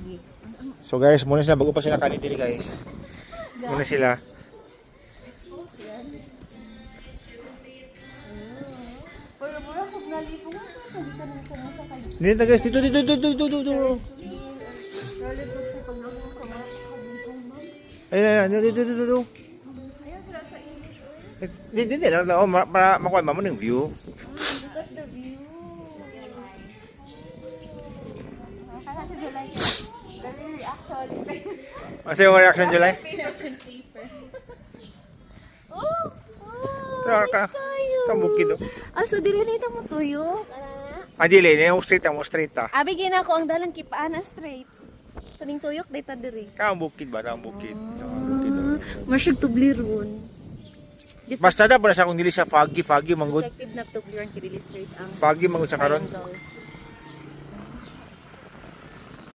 Sige. So guys, muna sila bago pa sila kanin diri guys. Muna sila. Pero mura kung nalipong mo, sabi ka nang pumunta kayo. Dito guys, dito. Lalo po pag nagmong kamatang, ma'am. Ayun, dito. Ayaw sila sa init. Hindi lang para makuha mo ng view. Look at the view. Nakakala si July. Very reaction. Kasi yung reaction July. Reaction paper. Kamukid oh. So dili na ito mo tuyo? Dili, yung straight ah. Abi gina ko ang dalang kipaan na straight. Suning tuyok data diri. Kamukid ba? Kamukid. Masyag tubli ron. Basta na po na siya kung dili siya foggy manggod. Effective na tubli ron kidili straight ang Foggy manggod sa karon. triangle.